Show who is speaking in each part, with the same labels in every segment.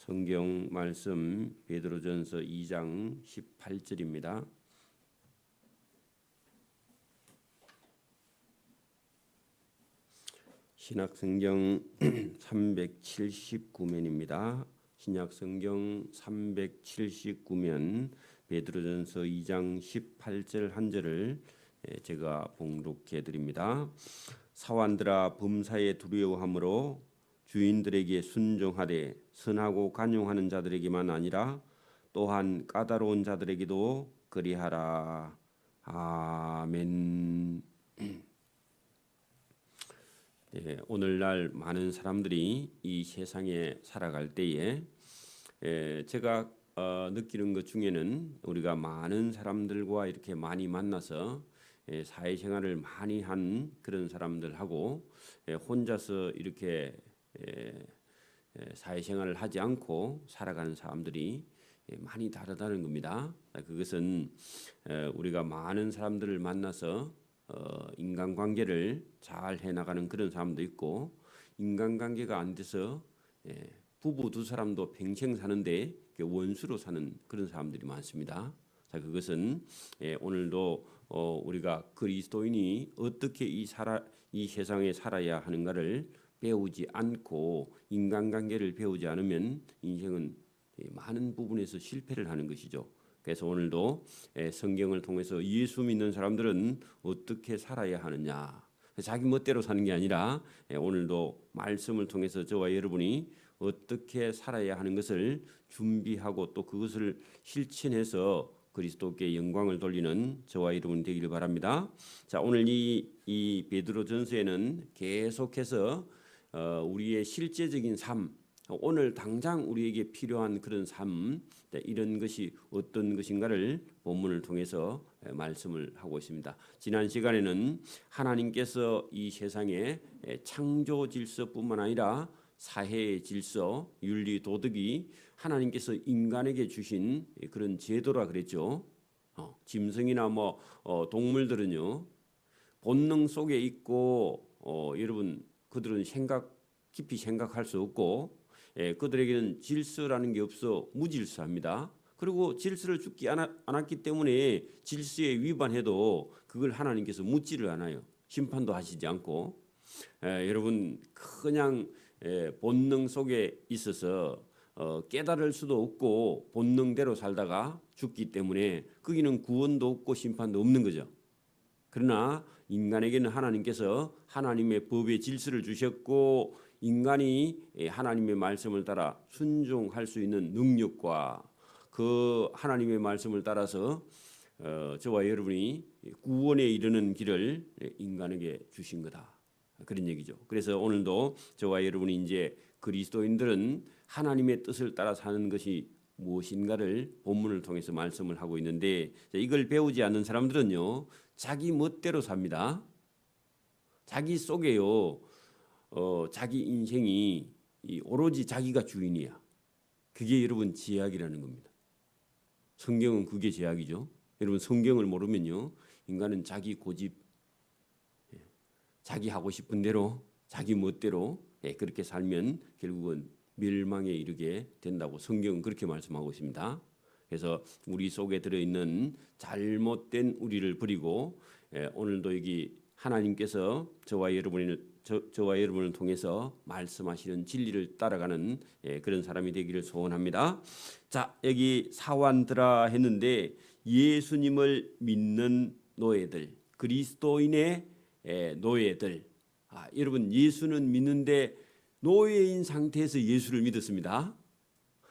Speaker 1: 성경 말씀 베드로전서 2장 18절입니다. 신약성경 379면입니다. 신약성경 379면 베드로전서 2장 18절 한 절을 제가 봉독해 드립니다. 사환들아 범사에 두려워함으로 주인들에게 순종하되 선하고 간용하는 자들에게만 아니라 또한 까다로운 자들에게도 그리하라. 아멘. 네, 오늘날 많은 사람들이 이 세상에 살아갈 때에 제가 느끼는 것 중에는 우리가 많은 사람들과 이렇게 많이 만나서 사회생활을 많이 한 그런 사람들하고 혼자서 이렇게 사회생활을 하지 않고 살아가는 사람들이 많이 다르다는 겁니다. 그것은 우리가 많은 사람들을 만나서 인간관계를 잘 해나가는 그런 사람도 있고, 인간관계가 안 돼서 부부 두 사람도 평생 사는데 원수로 사는 그런 사람들이 많습니다. 자, 그것은 오늘도 우리가 그리스도인이 어떻게 이 세상에 살아야 하는가를 배우지 않고 인간관계를 배우지 않으면 인생은 많은 부분에서 실패를 하는 것이죠. 그래서 오늘도 성경을 통해서 예수 믿는 사람들은 어떻게 살아야 하느냐, 자기 멋대로 사는 게 아니라 오늘도 말씀을 통해서 저와 여러분이 어떻게 살아야 하는 것을 준비하고 또 그것을 실천해서 그리스도께 영광을 돌리는 저와 여러분 되기를 바랍니다. 자, 오늘 이 베드로전서에는 계속해서 우리의 실제적인 삶, 오늘 당장 우리에게 필요한 그런 삶, 이런 것이 어떤 것인가를 본문을 통해서 말씀을 하고 있습니다. 지난 시간에는 하나님께서 이 세상에 창조 질서뿐만 아니라 사회의 질서, 윤리, 도덕이 하나님께서 인간에게 주신 그런 제도라 그랬죠. 짐승이나 동물들은요, 본능 속에 있고 여러분 그들은 깊이 생각할 수 없고 그들에게는 질서라는 게 없어 무질서합니다. 그리고 질서를 주지 않았기 때문에 질서에 위반해도 그걸 하나님께서 묻지를 않아요. 심판도 하시지 않고 여러분 그냥 본능 속에 있어서 깨달을 수도 없고 본능대로 살다가 죽기 때문에 거기는 구원도 없고 심판도 없는 거죠. 그러나 인간에게는 하나님께서 하나님의 법의 질서를 주셨고 인간이 하나님의 말씀을 따라 순종할 수 있는 능력과 그 하나님의 말씀을 따라서 저와 여러분이 구원에 이르는 길을 인간에게 주신 거다, 그런 얘기죠. 그래서 오늘도 저와 여러분이 이제 그리스도인들은 하나님의 뜻을 따라 사는 것이 무엇인가를 본문을 통해서 말씀을 하고 있는데, 이걸 배우지 않는 사람들은요 자기 멋대로 삽니다. 자기 속에요 자기 인생이 오로지 자기가 주인이야. 그게 여러분 제약이라는 겁니다. 성경은 그게 제약이죠. 여러분 성경을 모르면요 인간은 자기 고집, 자기 하고 싶은 대로 자기 멋대로 그렇게 살면 결국은 멸망에 이르게 된다고 성경은 그렇게 말씀하고 있습니다. 그래서 우리 속에 들어있는 잘못된 우리를 버리고 오늘도 여기 하나님께서 저와 여러분을 통해서 말씀하시는 진리를 따라가는 그런 사람이 되기를 소원합니다. 자, 여기 사환들아 했는데 예수님을 믿는 노예들, 그리스도인의 노예들. 여러분 예수는 믿는데 노예인 상태에서 예수를 믿었습니다.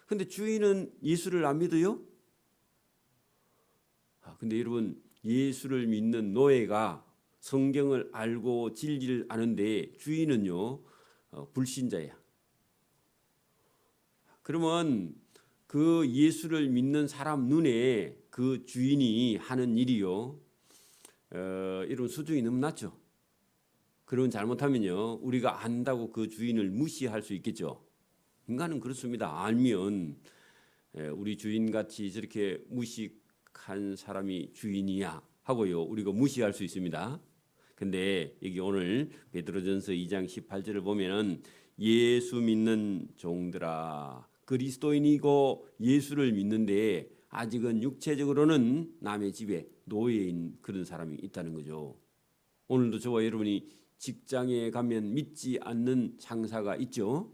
Speaker 1: 근데 주인은 예수를 안 믿어요? 근데 여러분 예수를 믿는 노예가 성경을 알고 진리를 아는데 주인은요 불신자야. 그러면 그 예수를 믿는 사람 눈에 그 주인이 하는 일이요 이런 수준이 너무 낮죠. 그런 잘못하면요 우리가 안다고 그 주인을 무시할 수 있겠죠. 인간은 그렇습니다. 알면 우리 주인같이 저렇게 무식한 사람이 주인이야 하고요 우리가 무시할 수 있습니다. 근데 여기 오늘 베드로전서 2장 18절을 보면은 예수 믿는 종들아 그리스도인이고 예수를 믿는데 아직은 육체적으로는 남의 집에 노예인 그런 사람이 있다는 거죠. 오늘도 저와 여러분이 직장에 가면 믿지 않는 상사가 있죠.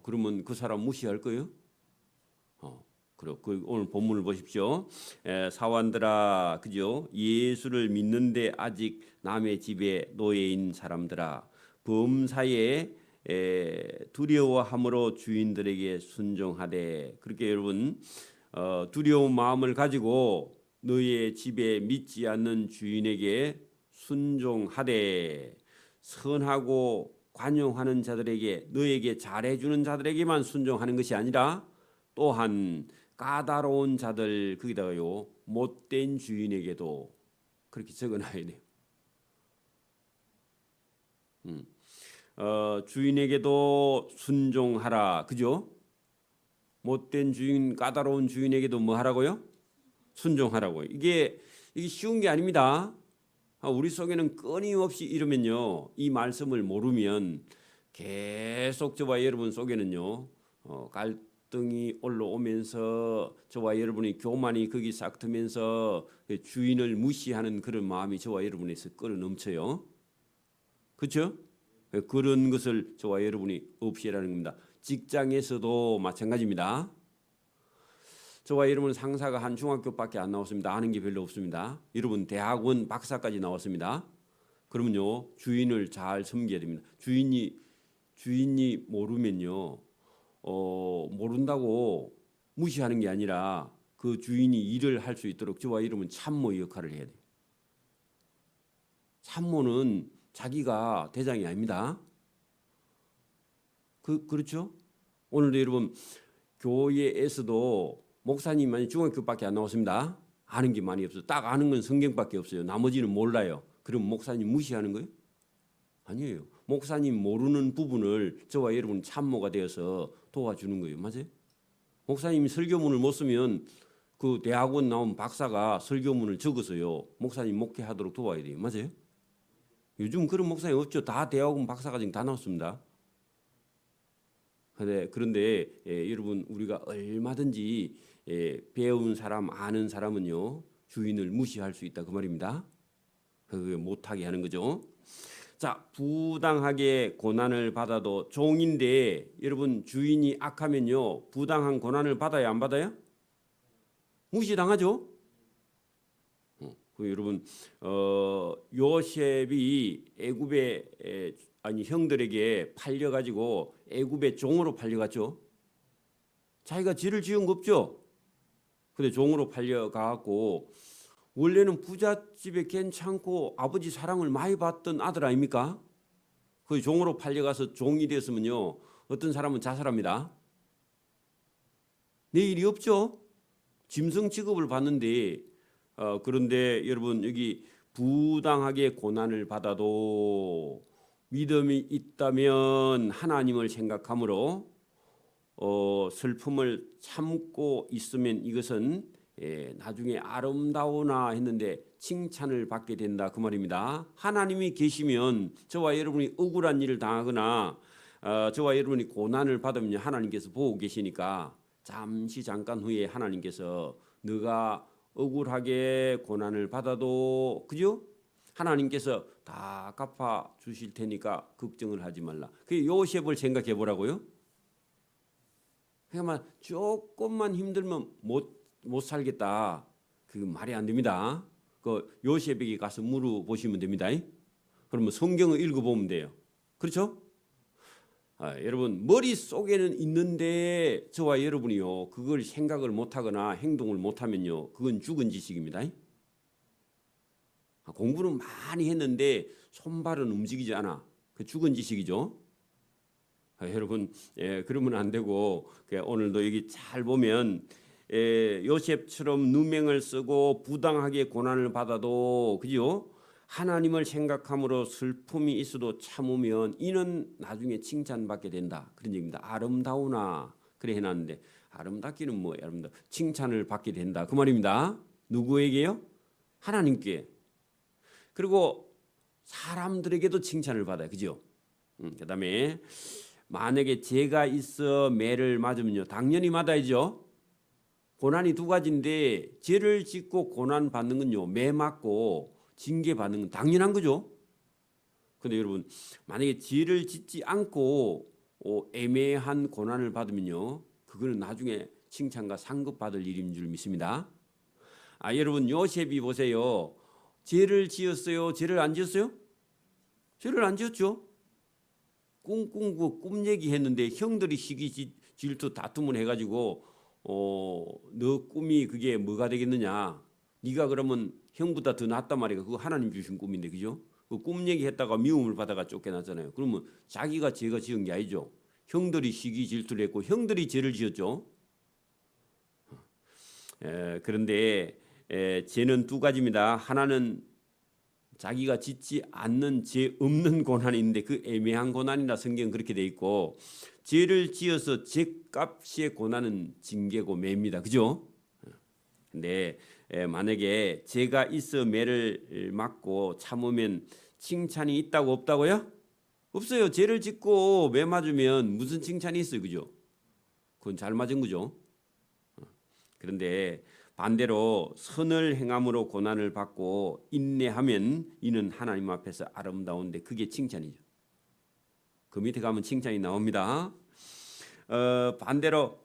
Speaker 1: 그러면 그 사람 무시할 거예요? 그 오늘 본문을 보십시오. 사원들아, 그죠? 예수를 믿는데 아직 남의 집에 노예인 사람들아, 범사에 두려워함으로 주인들에게 순종하되. 그렇게 여러분 두려운 마음을 가지고 너의 집에 믿지 않는 주인에게 순종하되. 선하고 관용하는 자들에게, 너에게 잘해주는 자들에게만 순종하는 것이 아니라 또한 까다로운 자들, 거기다가요 못된 주인에게도 그렇게 적어놔야 돼요. 주인에게도 순종하라, 그죠? 못된 주인, 까다로운 주인에게도 뭐 하라고요? 순종하라고요. 이게 쉬운 게 아닙니다. 우리 속에는 끊임없이 이러면요, 이 말씀을 모르면 계속 저와 여러분 속에는요 갈등이 올라오면서 저와 여러분이 교만이 거기 싹 트면서 주인을 무시하는 그런 마음이 저와 여러분에서 끌어넘쳐요. 그렇죠? 그런 것을 저와 여러분이 없애라는 겁니다. 직장에서도 마찬가지입니다. 저와 여러분 상사가 한 중학교밖에 안 나왔습니다. 아는 게 별로 없습니다. 여러분 대학원 박사까지 나왔습니다. 그러면요 주인을 잘 섬겨야 됩니다. 주인이 모르면요 모른다고 무시하는 게 아니라 그 주인이 일을 할 수 있도록 저와 여러분 참모 역할을 해야 돼요. 참모는 자기가 대장이 아닙니다. 그렇죠? 오늘도 여러분 교회에서도 목사님만이 중학교밖에 안 나왔습니다. 아는 게 많이 없어요. 딱 아는 건 성경밖에 없어요. 나머지는 몰라요. 그럼 목사님 무시하는 거예요? 아니에요. 목사님 모르는 부분을 저와 여러분 참모가 되어서 도와주는 거예요. 맞아요? 목사님이 설교문을 못 쓰면 그 대학원 나온 박사가 설교문을 적어서요 목사님 목회하도록 도와야 돼요. 맞아요? 요즘 그런 목사님 없죠. 다 대학원 박사가 지금 다 나왔습니다. 그런데 여러분 우리가 얼마든지 배운 사람, 아는 사람은요 주인을 무시할 수 있다 그 말입니다. 그게 못하게 하는 거죠. 자, 부당하게 고난을 받아도 종인데 여러분 주인이 악하면요 부당한 고난을 받아야 안 받아요? 무시당하죠. 여러분 요셉이 애굽의 형들에게 팔려가지고 애굽의 종으로 팔려갔죠. 자기가 죄를 지은 거 없죠. 근데 종으로 팔려가고 원래는 부잣집에 괜찮고 아버지 사랑을 많이 받던 아들 아닙니까? 그 종으로 팔려가서 종이 되었으면요 어떤 사람은 자살합니다. 내일이 없죠. 짐승 취급을 받는데 그런데 여러분 여기 부당하게 고난을 받아도 믿음이 있다면 하나님을 생각함으로 슬픔을 참고 있으면 이것은 나중에 아름다우나 했는데 칭찬을 받게 된다 그 말입니다. 하나님이 계시면 저와 여러분이 억울한 일을 당하거나 저와 여러분이 고난을 받으면 하나님께서 보고 계시니까 잠깐 후에 하나님께서 너가 억울하게 고난을 받아도 그죠? 하나님께서 다 갚아 주실 테니까 걱정을 하지 말라. 그 요셉을 생각해 보라고요. 그러니까 조금만 힘들면 못 살겠다. 그 말이 안 됩니다. 그 요셉에게 가서 물어보시면 됩니다. 그러면 성경을 읽어보면 돼요. 그렇죠? 여러분 머릿속에는 있는데 저와 여러분이요 그걸 생각을 못하거나 행동을 못하면요 그건 죽은 지식입니다. 공부는 많이 했는데 손발은 움직이지 않아. 그 죽은 지식이죠. 여러분 그러면 안 되고 오늘도 여기 잘 보면 요셉처럼 누명을 쓰고 부당하게 고난을 받아도 그죠? 하나님을 생각함으로 슬픔이 있어도 참으면 이는 나중에 칭찬받게 된다. 그런 얘기입니다. 아름다우나 그래 해놨는데 아름답기는 뭐 여러분들 칭찬을 받게 된다. 그 말입니다. 누구에게요? 하나님께. 그리고 사람들에게도 칭찬을 받아요. 그죠? 그다음에 만약에 죄가 있어 매를 맞으면요, 당연히 맞아야죠. 고난이 두 가지인데 죄를 짓고 고난 받는 건요, 매 맞고 징계 받는 건 당연한 거죠. 근데 여러분, 만약에 죄를 짓지 않고 애매한 고난을 받으면요, 그거는 나중에 칭찬과 상급 받을 일인 줄 믿습니다. 여러분, 요셉이 보세요. 죄를 지었어요? 죄를 안 지었어요? 죄를 안 지었죠. 꿈꾸고 꿈 얘기했는데 형들이 시기 질투 다툼을 해가지고 너 꿈이 그게 뭐가 되겠느냐? 네가 그러면 형보다 더 낫단 말이야. 그거 하나님 주신 꿈인데, 그죠? 그 꿈 얘기했다가 미움을 받아가 쫓겨났잖아요. 그러면 자기가 죄가 지은 게 아니죠. 형들이 시기 질투를 했고 형들이 죄를 지었죠. 그런데 죄는 두 가지입니다. 하나는 자기가 짓지 않는 죄 없는 고난인데 그 애매한 고난이라 성경 그렇게 돼 있고, 죄를 지어서 죄값의 고난은 징계고 매입니다. 그죠? 근데 만약에 죄가 있어 매를 맞고 참으면 칭찬이 있다고 없다고요? 없어요. 죄를 짓고 매 맞으면 무슨 칭찬이 있어요. 그죠? 그건 잘 맞은 거죠. 그런데 반대로 선을 행함으로 고난을 받고 인내하면 이는 하나님 앞에서 아름다운데 그게 칭찬이죠. 그 밑에 가면 칭찬이 나옵니다. 반대로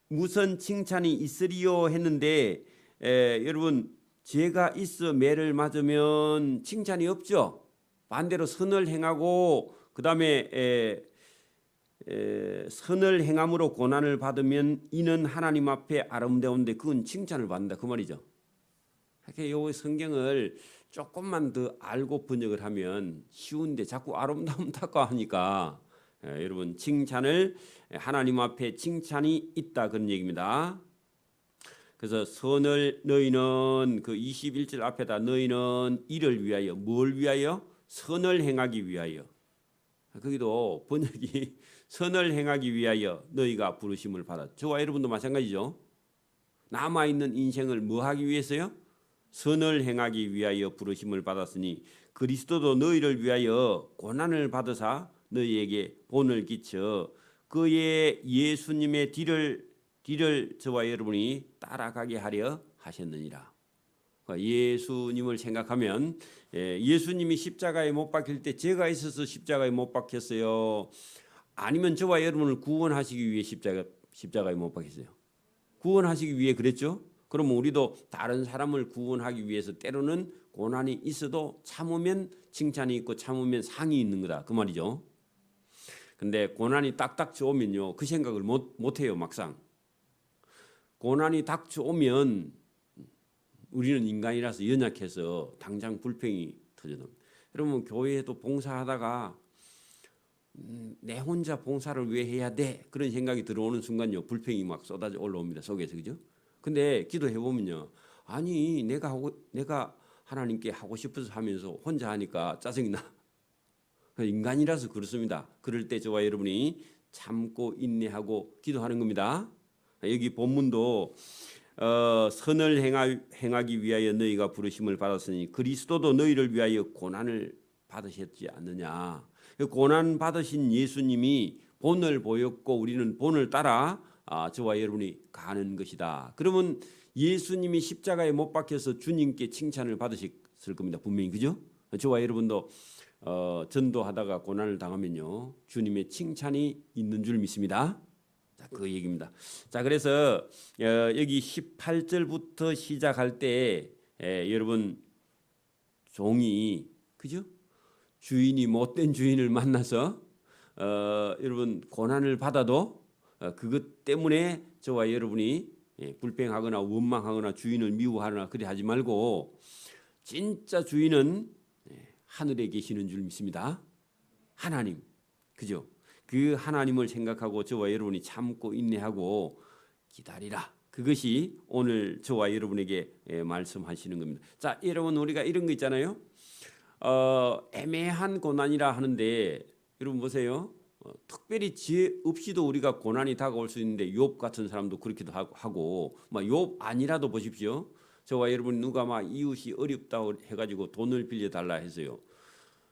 Speaker 1: 무슨 칭찬이 있으리요 했는데 여러분, 죄가 있어 매를 맞으면 칭찬이 없죠. 반대로 선을 행하고 그다음에 선을 행함으로 고난을 받으면 이는 하나님 앞에 아름다운데 그건 칭찬을 받는다 그 말이죠. 이렇게 요 성경을 조금만 더 알고 번역을 하면 쉬운데 자꾸 아름다움 닦아 하니까 여러분, 칭찬을 하나님 앞에 칭찬이 있다 그런 얘기입니다. 그래서 선을 너희는 그 21절 앞에다 너희는 이를 위하여 뭘 위하여? 선을 행하기 위하여. 거기도 번역이 선을 행하기 위하여 너희가 부르심을 받았. 저와 여러분도 마찬가지죠. 남아있는 인생을 뭐 하기 위해서요? 선을 행하기 위하여 부르심을 받았으니 그리스도도 너희를 위하여 고난을 받으사 너희에게 본을 끼쳐 그의 예수님의 뒤를 저와 여러분이 따라가게 하려 하셨느니라. 예수님을 생각하면 예수님이 십자가에 못 박힐 때 죄가 있어서 십자가에 못 박혔어요? 아니면 저와 여러분을 구원하시기 위해 십자가에 못 박혔어요? 구원하시기 위해 그랬죠? 그러면 우리도 다른 사람을 구원하기 위해서 때로는 고난이 있어도 참으면 칭찬이 있고 참으면 상이 있는 거다 그 말이죠. 근데 고난이 닥쳐오면요, 그 생각을 못 해요. 막상 고난이 닥쳐오면 우리는 인간이라서 연약해서 당장 불평이 터져납니다. 여러분, 교회에도 봉사하다가 내 혼자 봉사를 왜 해야 돼? 그런 생각이 들어오는 순간요, 불평이 막 쏟아져 올라옵니다. 속에서. 그죠? 근데 기도해 보면요, 아니 내가 하나님께 하고 싶어서 하면서 혼자 하니까 짜증이 나. 인간이라서 그렇습니다. 그럴 때 저와 여러분이 참고 인내하고 기도하는 겁니다. 여기 본문도 선을 행하기 위하여 너희가 부르심을 받았으니 그리스도도 너희를 위하여 고난을 받으셨지 않느냐. 고난 받으신 예수님이 본을 보였고 우리는 본을 따라 저와 여러분이 가는 것이다. 그러면 예수님이 십자가에 못 박혀서 주님께 칭찬을 받으셨을 겁니다. 분명히. 그죠? 저와 여러분도 전도하다가 고난을 당하면요, 주님의 칭찬이 있는 줄 믿습니다. 자, 그 얘기입니다. 자, 그래서 여기 18절부터 시작할 때 여러분, 종이, 그죠? 주인이 못된 주인을 만나서 여러분 고난을 받아도 그것 때문에 저와 여러분이 불평하거나 원망하거나 주인을 미워하거나 그래 하지 말고 진짜 주인은 하늘에 계시는 줄 믿습니다. 하나님, 그죠? 그 하나님을 생각하고 저와 여러분이 참고 인내하고 기다리라. 그것이 오늘 저와 여러분에게 말씀하시는 겁니다. 자, 여러분, 우리가 이런 거 있잖아요. 애매한 고난이라 하는데 여러분 보세요. 특별히 죄 없이도 우리가 고난이 다가올 수 있는데 욥 같은 사람도 그렇기도 하고 욥 아니라도 보십시오. 저와 여러분 누가 막 이웃이 어렵다고 해가지고 돈을 빌려 달라 해서요,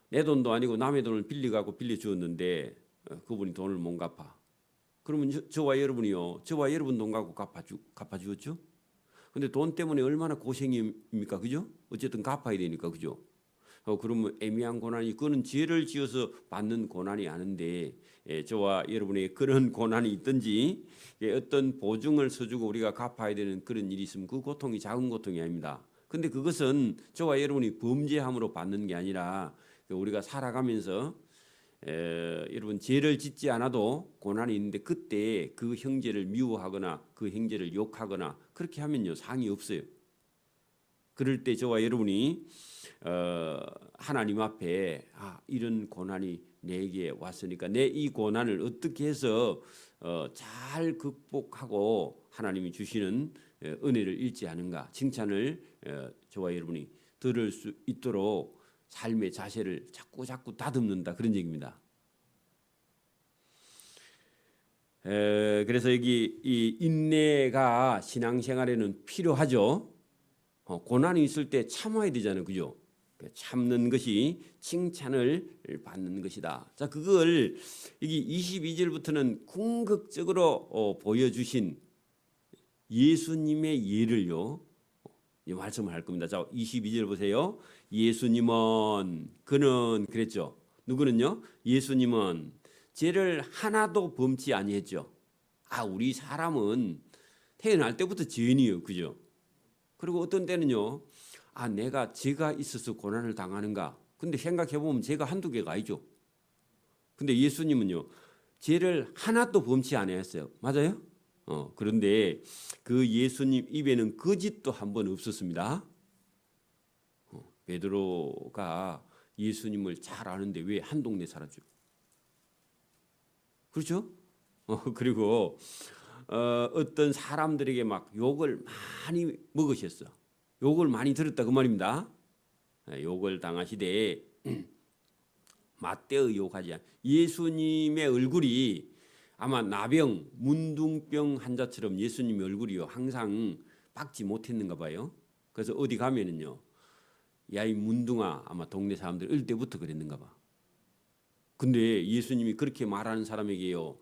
Speaker 1: 내 돈도 아니고 남의 돈을 빌려가고 빌려 주었는데 그분이 돈을 못 갚아. 그러면 저와 여러분이요. 저와 여러분 돈 갖고 갚아주었죠. 근데 돈 때문에 얼마나 고생입니까? 그죠? 어쨌든 갚아야 되니까. 그죠? 그러면 애매한 고난이 그는 죄를 지어서 받는 고난이 아닌데 저와 여러분에게 그런 고난이 있든지 어떤 보증을 서주고 우리가 갚아야 되는 그런 일이 있으면 그 고통이 작은 고통이 아닙니다. 근데 그것은 저와 여러분이 범죄함으로 받는 게 아니라 우리가 살아가면서 여러분 죄를 짓지 않아도 고난이 있는데 그때 그 형제를 미워하거나 그 형제를 욕하거나 그렇게 하면요 상이 없어요. 그럴 때 저와 여러분이 하나님 앞에 이런 고난이 내게 왔으니까 내 이 고난을 어떻게 해서 잘 극복하고 하나님이 주시는 은혜를 잃지 않은가 칭찬을 저와 여러분이 들을 수 있도록 삶의 자세를 자꾸 다듬는다 그런 얘기입니다. 그래서 여기 이 인내가 신앙생활에는 필요하죠. 고난이 있을 때 참아야 되잖아요, 그죠? 참는 것이 칭찬을 받는 것이다. 자, 그걸 여기 22절부터는 궁극적으로 보여주신 예수님의 예를요. 말씀을 할 겁니다. 자, 22절 보세요. 예수님은 그는 그랬죠. 누구는요? 예수님은 죄를 하나도 범치 아니했죠. 우리 사람은 태어날 때부터 죄인이에요, 그죠? 그리고 어떤 때는요. 내가 죄가 있어서 고난을 당하는가? 근데 생각해 보면 죄가 한두 개가 아니죠. 근데 예수님은요. 죄를 하나도 범치 않았어요. 맞아요? 그런데 그 예수님 입에는 거짓도 한 번 없었습니다. 베드로가 예수님을 잘 아는데 왜 한 동네 살았죠? 그렇죠? 그리고 어떤 사람들에게 막 욕을 많이 먹으셨어. 욕을 많이 들었다 그 말입니다. 욕을 당하시되 맞대어 욕하지 않. 예수님의 얼굴이 아마 나병, 문둥병 환자처럼 예수님의 얼굴이요 항상 박지 못했는가 봐요. 그래서 어디 가면은요, 야 이 문둥아 아마 동네 사람들 어릴 때부터 그랬는가 봐. 근데 예수님이 그렇게 말하는 사람에게요,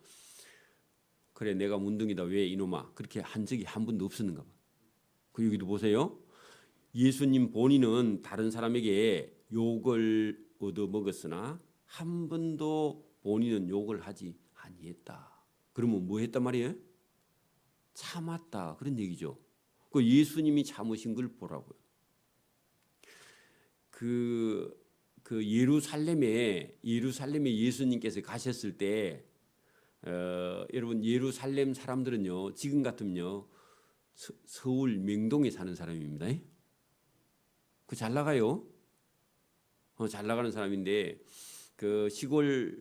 Speaker 1: 그래 내가 문둥이다 왜 이놈아 그렇게 한 적이 한 번도 없었는가 봐. 그 여기도 보세요. 예수님 본인은 다른 사람에게 욕을 얻어 먹었으나 한 번도 본인은 욕을 하지 아니했다. 그러면 뭐 했단 말이에요? 참았다 그런 얘기죠. 그 예수님이 참으신 걸 보라고요. 그 예루살렘에 예수님께서 가셨을 때 여러분 예루살렘 사람들은요 지금 같으면요 서울 명동에 사는 사람입니다. 그 잘 나가요. 잘 나가는 사람인데 그 시골에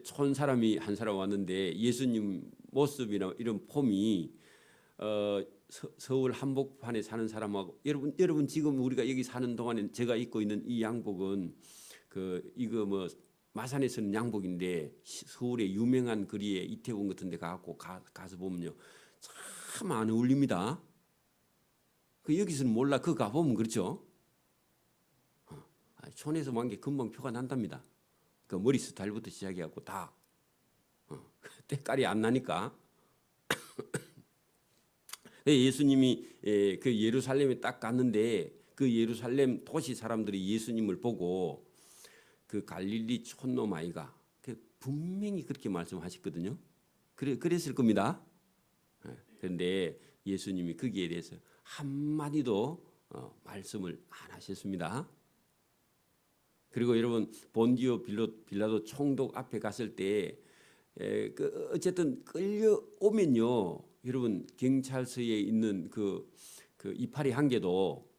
Speaker 1: 촌 사람이 한 사람 왔는데 예수님 모습이나 이런 폼이 서울 한복판에 사는 사람하고 여러분 지금 우리가 여기 사는 동안에 제가 입고 있는 이 양복은 이거 뭐 마산에 쓰는 양복인데 서울의 유명한 거리에 이태원 같은 데 가서 보면요 참 안 어울립니다. 여기서는 몰라 그거 가보면 그렇죠. 촌에서 만 게 금방 표가 난답니다. 그 머리 스타일부터 시작해갖고 다 때깔이 안 나니까. 예수님이 그 예루살렘에 딱 갔는데 그 예루살렘 도시 사람들이 예수님을 보고 그 갈릴리 촌놈 아이가 분명히 그렇게 말씀하셨거든요. 그랬을 겁니다. 그런데 예수님이 거기에 대해서 한마디도 말씀을 안 하셨습니다. 그리고 여러분 본디오 빌라도 총독 앞에 갔을 때 어쨌든 끌려오면요 여러분 경찰서에 있는 그 이파리 한 개도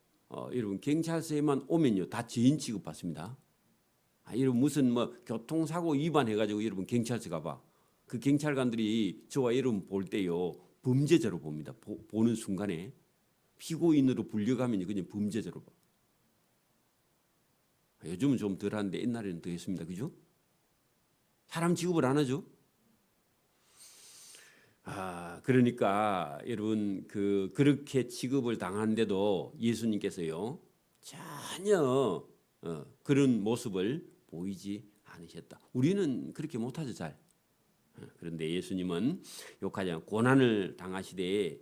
Speaker 1: 여러분 경찰서에만 오면요 다 죄인 취급받습니다. 여러분 무슨 뭐 교통사고 위반해가지고 여러분 경찰서 가봐. 그 경찰관들이 저와 여러분 볼 때요 범죄자로 봅니다. 보는 순간에 피고인으로 불려가면 그냥 범죄자로 봐. 요즘은 좀 덜한데 옛날에는 더 했습니다. 그죠? 사람 취급을 안 하죠. 그러니까 여러분 그렇게 취급을 당하는데도 예수님께서요 전혀 그런 모습을 보이지 않으셨다. 우리는 그렇게 못하죠 잘. 그런데 예수님은 욕하지 않고 고난을 당하시되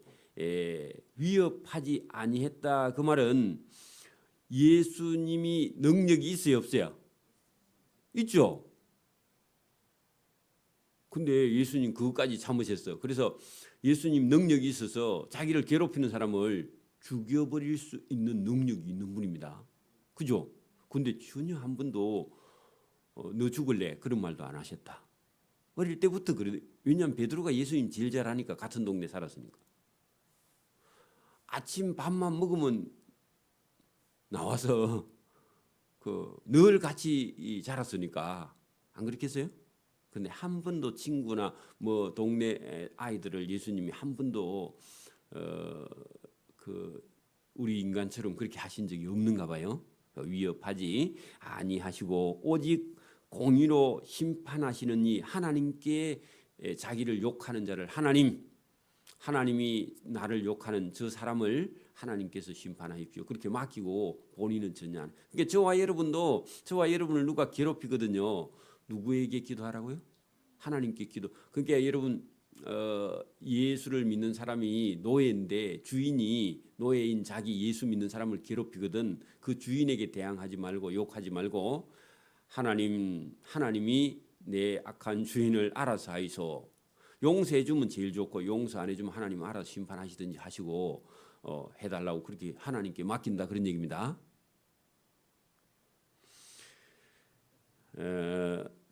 Speaker 1: 위협하지 아니했다. 그 말은 예수님이 능력이 있어요 없어요? 있죠. 근데 예수님 그것까지 참으셨어. 그래서 예수님 능력이 있어서 자기를 괴롭히는 사람을 죽여버릴 수 있는 능력이 있는 분입니다. 그죠? 근데 전혀 한 번도 너 죽을래 그런 말도 안 하셨다. 어릴 때부터 그래. 왜냐하면 베드로가 예수님 제일 잘 아니까 같은 동네 살았으니까. 아침 밥만 먹으면 나와서 늘 같이 자랐으니까 안 그렇겠어요? 근데 한 번도 친구나 뭐 동네 아이들을 예수님이 한 번도 우리 인간처럼 그렇게 하신 적이 없는가 봐요. 위협하지 아니하시고 오직 공의로 심판하시는 이 하나님께 자기를 욕하는 자를 하나님이 나를 욕하는 저 사람을 하나님께서 심판하십시오. 그렇게 맡기고 본인은 전혀 안. 그러니까 저와 여러분을 누가 괴롭히거든요. 누구에게 기도하라고요? 하나님께 기도. 그러니까 여러분 예수를 믿는 사람이 노예인데 주인이 노예인 자기 예수 믿는 사람을 괴롭히거든. 그 주인에게 대항하지 말고 욕하지 말고 하나님이 내 악한 주인을 알아서 하이소. 용서해 주면 제일 좋고 용서 안 해주면 하나님 알아서 심판하시든지 하시고 해달라고 그렇게 하나님께 맡긴다 그런 얘기입니다.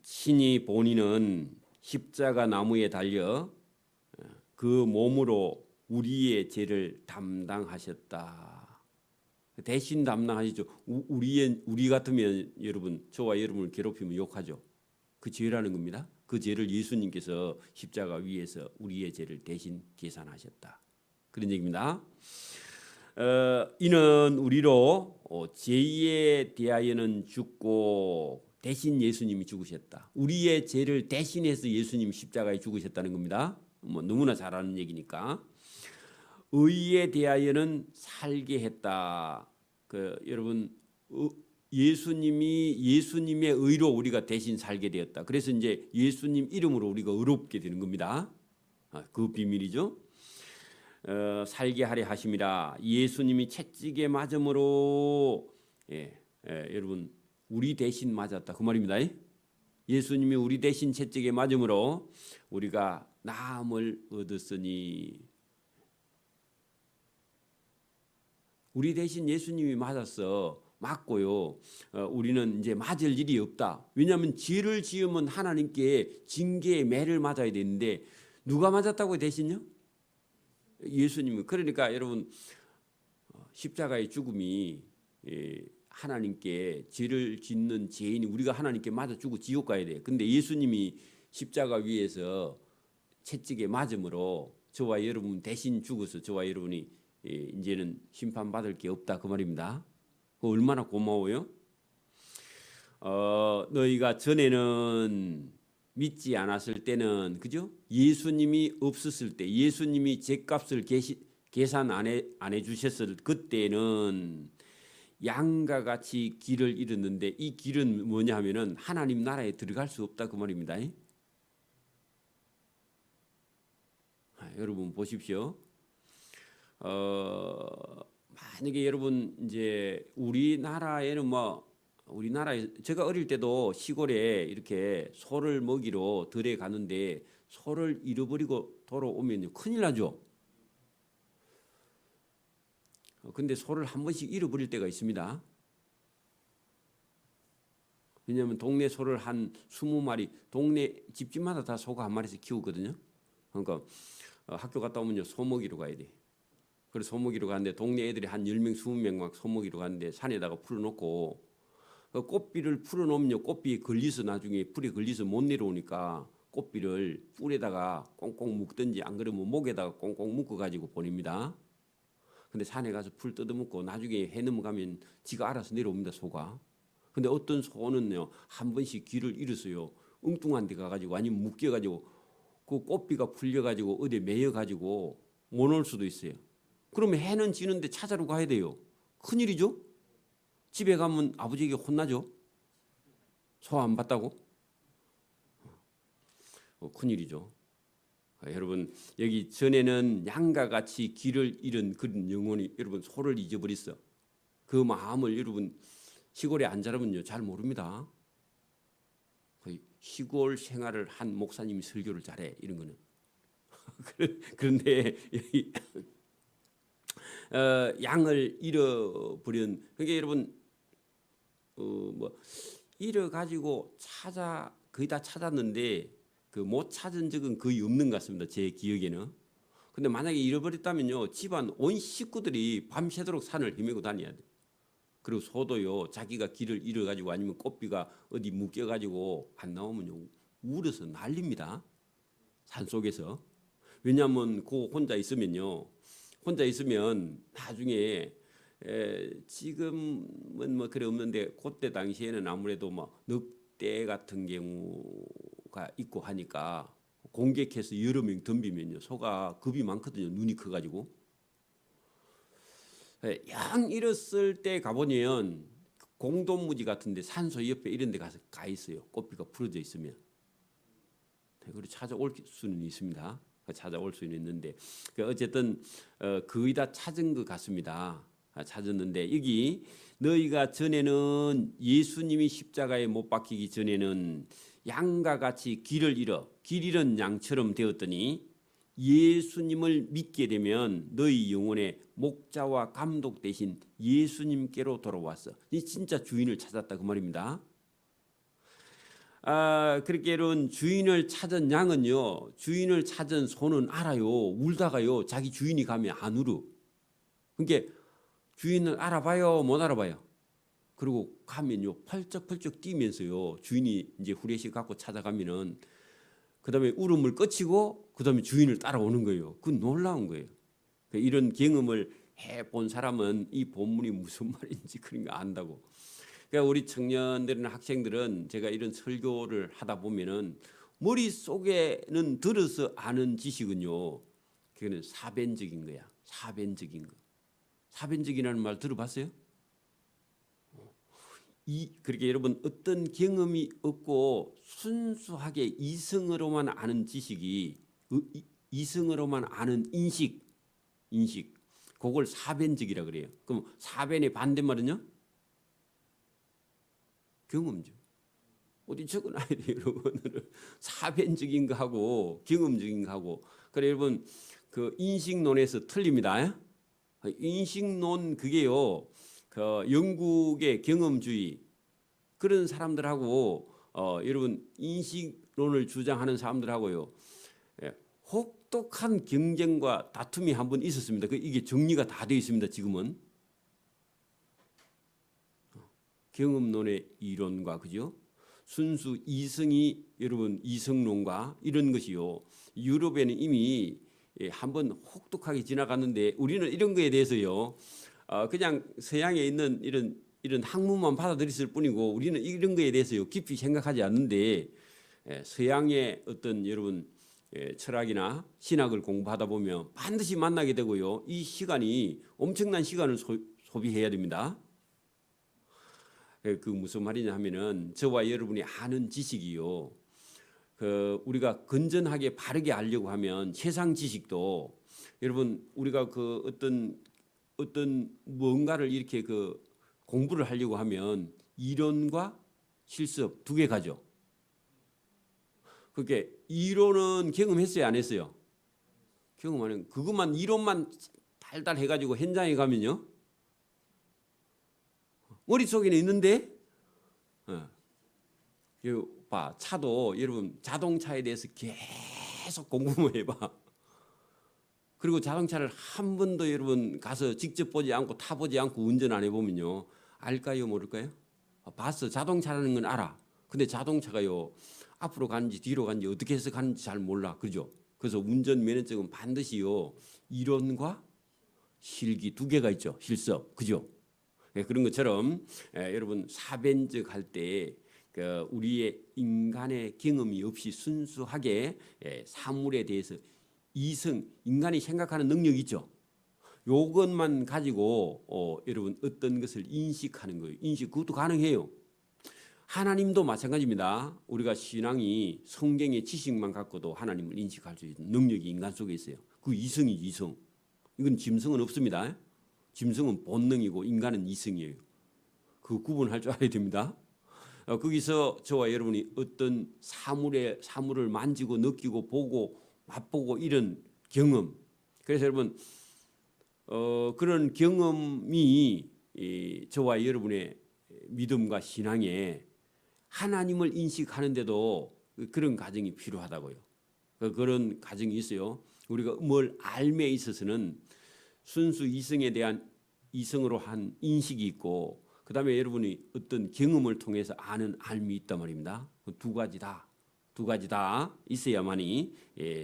Speaker 1: 신이 본인은 십자가 나무에 달려 그 몸으로 우리의 죄를 담당하셨다. 대신 담당하시죠. 우리 같으면 여러분 저와 여러분을 괴롭히면 욕하죠. 그 죄라는 겁니다. 그 죄를 예수님께서 십자가 위에서 우리의 죄를 대신 계산하셨다. 그런 얘기입니다. 이는 우리로 죄에 대하여는 죽고 대신 예수님이 죽으셨다. 우리의 죄를 대신해서 예수님 십자가에 죽으셨다는 겁니다. 뭐 너무나 잘 아는 얘기니까. 의에 대하여는 살게 했다. 여러분 예수님의 의로 우리가 대신 살게 되었다. 그래서 이제 예수님 이름으로 우리가 의롭게 되는 겁니다. 그 비밀이죠. 살게 하려 하심이라. 예수님이 채찍에 맞음으로 여러분 우리 대신 맞았다 그 말입니다. 예수님이 우리 대신 채찍에 맞음으로 우리가 나음을 얻었으니. 우리 대신 예수님이 맞고요. 우리는 이제 맞을 일이 없다. 왜냐하면 죄를 지으면 하나님께 징계의 매를 맞아야 되는데 누가 맞았다고 대신요? 예수님이. 그러니까 여러분 십자가의 죽음이 하나님께 죄를 짓는 죄인이 우리가 하나님께 맞아 죽고 지옥 가야 돼. 근데 예수님이 십자가 위에서 채찍에 맞음으로 저와 여러분 대신 죽어서 저와 여러분이 이제는 심판받을 게 없다 그 말입니다. 얼마나 고마워요. 너희가 전에는 믿지 않았을 때는 그죠? 예수님이 없었을 때 예수님이 죄값을 계산 안 해 주셨을 그때는 양과 같이 길을 잃었는데 이 길은 뭐냐 하면은 하나님 나라에 들어갈 수 없다 그 말입니다. 여러분 보십시오. 만약에 여러분 이제 우리나라에 제가 어릴 때도 시골에 이렇게 소를 먹이러 들에 가는데 소를 잃어버리고 돌아오면 큰일 나죠. 근데 소를 한 번씩 잃어버릴 때가 있습니다. 왜냐하면 동네 소를 한 20마리 동네 집집마다 다 소가 한 마리씩 키우거든요. 그러니까 학교 갔다 오면 소 먹이러 가야 돼. 그래서 소 먹이러 가는데 동네 애들이 한 10명 20명 막 소 먹이러 가는데 산에다가 풀어놓고 꽃비를 풀어놓으면 꽃비에 걸려서 나중에 풀에 걸려서 못 내려오니까 꽃비를 뿔에다가 꽁꽁 묶든지 안 그러면 목에다가 꽁꽁 묶어가지고 보냅니다. 근데 산에 가서 풀 뜯어먹고 나중에 해 넘어가면 지가 알아서 내려옵니다 소가. 근데 어떤 소는요 한 번씩 길을 잃었어요. 엉뚱한 데 가가지고 아니면 묶여가지고 그 꽃비가 풀려가지고 어디에 매여가지고 못 올 수도 있어요. 그러면 해는 지는데 찾아러 가야 돼요. 큰일이죠. 집에 가면 아버지에게 혼나죠. 소 안 봤다고. 큰일이죠. 여러분 여기 전에는 양과 같이 길을 잃은 그런 영혼이 여러분 소를 잊어버렸어. 그 마음을 여러분 시골에 안 자라면요 잘 모릅니다. 시골 생활을 한 목사님이 설교를 잘해 이런 거는. 그런데 양을 잃어버린 그러니까 여러분 뭐 잃어가지고 거의 다 찾았는데 그 못 찾은 적은 거의 없는 것 같습니다. 제 기억에는. 근데 만약에 잃어버렸다면요 집안 온 식구들이 밤새도록 산을 헤매고 다녀야 돼. 그리고 소도요 자기가 길을 잃어가지고 아니면 꽃비가 어디 묶여가지고 안 나오면요 울어서 난립니다. 산속에서. 왜냐하면 그 혼자 있으면요 나중에 지금은 뭐 그래 없는데 그때 당시에는 아무래도 뭐 늑대 같은 경우가 있고 하니까 공격해서 여러 명 덤비면요 소가 겁이 많거든요. 눈이 커가지고. 양 잃었을 때 가보면 공동무지 같은데 산소 옆에 이런 데 가서 가 있어요. 꽃비가 풀어져 있으면. 그리고 찾아올 수는 있습니다. 찾아올 수는 있는데 어쨌든 거의 다 찾은 것 같습니다. 찾았는데 여기 너희가 전에는 예수님이 십자가에 못 박히기 전에는 양과 같이 길을 잃은 양처럼 되었더니 예수님을 믿게 되면 너희 영혼의 목자와 감독 대신 예수님께로 돌아왔어. 이 진짜 주인을 찾았다 그 말입니다. 그렇게는 주인을 찾은 양은요 주인을 찾은 소는 알아요. 울다가요 자기 주인이 가면 안 울어. 그러니까 주인을 알아봐요 못 알아봐요. 그리고 가면요 펄쩍펄쩍 뛰면서요 주인이 이제 후레쉬 갖고 찾아가면은 그다음에 울음을 끝이고 그다음에 주인을 따라오는 거예요. 그건 놀라운 거예요. 이런 경험을 해본 사람은 이 본문이 무슨 말인지 그런 거 안다고. 그러니까 우리 청년들이나 학생들은 제가 이런 설교를 하다 보면은 머릿속에는 들어서 아는 지식은요. 그거는 사변적인 거야. 사변적인 거. 사변적이라는 말 들어봤어요? 그렇게 여러분 어떤 경험이 없고 순수하게 이성으로만 아는 지식이 이성으로만 아는 인식 그걸 사변적이라 그래요. 그럼 사변의 반대말은요? 경험죠. 어디 적어놔야 돼요, 여러분. 사변적인 거하고 경험적인 거하고. 그래 여러분 그 인식론에서 틀립니다. 인식론 그게요. 그 영국의 경험주의 그런 사람들하고 여러분 인식론을 주장하는 사람들하고요. 혹독한 경쟁과 다툼이 한번 있었습니다. 이게 정리가 다 되어 있습니다. 지금은 경험론의 이론과 그죠? 순수 이성이 여러분 이성론과 이런 것이요. 유럽에는 이미 한번 혹독하게 지나갔는데 우리는 이런 거에 대해서요. 그냥 서양에 있는 이런 학문만 받아들였을 뿐이고 우리는 이런 거에 대해서요 깊이 생각하지 않는데 서양의 어떤 여러분 철학이나 신학을 공부하다 보면 반드시 만나게 되고요. 이 시간이 엄청난 시간을 소비해야 됩니다. 그 무슨 말이냐 하면은 저와 여러분이 아는 지식이요. 그 우리가 건전하게 바르게 알려고 하면 세상 지식도 여러분 우리가 그 어떤 뭔가를 이렇게 그 공부를 하려고 하면 이론과 실습 두 개 가죠. 그게 이론은 경험했어요, 안 했어요? 경험 안 했어요. 그것만 이론만 달달 해가지고 현장에 가면요, 머릿속에는 있는데, 봐 차도 여러분 자동차에 대해서 계속 공부만 해봐. 그리고 자동차를 한 번도 여러분 가서 직접 보지 않고 타보지 않고 운전 안 해보면요, 알까요, 모를까요? 봤어. 자동차라는 건 알아. 근데 자동차가요 앞으로 가는지 뒤로 가는지 어떻게 해서 가는지 잘 몰라. 그죠? 그래서 운전 면허증은 반드시요 이론과 실기 두 개가 있죠. 실습. 그죠? 그런 것처럼 여러분 사변적 할 때 우리의 인간의 경험이 없이 순수하게 사물에 대해서 인간이 생각하는 능력이 있죠. 요것만 가지고 여러분 어떤 것을 인식하는 거예요. 인식 그것도 가능해요. 하나님도 마찬가지입니다. 우리가 신앙이 성경의 지식만 갖고도 하나님을 인식할 수 있는 능력이 인간 속에 있어요. 그 이성이지, 이성. 이건 짐승은 없습니다. 짐승은 본능이고 인간은 이성이에요. 그 구분할 줄 알아야 됩니다. 거기서 저와 여러분이 어떤 사물을 만지고 느끼고 보고 맛보고 이런 경험. 그래서 여러분 그런 경험이 저와 여러분의 믿음과 신앙에 하나님을 인식하는데도 그런 과정이 필요하다고요. 그런 과정이 있어요. 우리가 뭘 삶에 있어서는 순수 이성에 대한 이성으로 한 인식이 있고, 그 다음에 여러분이 어떤 경험을 통해서 아는 삶이 있단 말입니다. 두 가지 다 있어야만이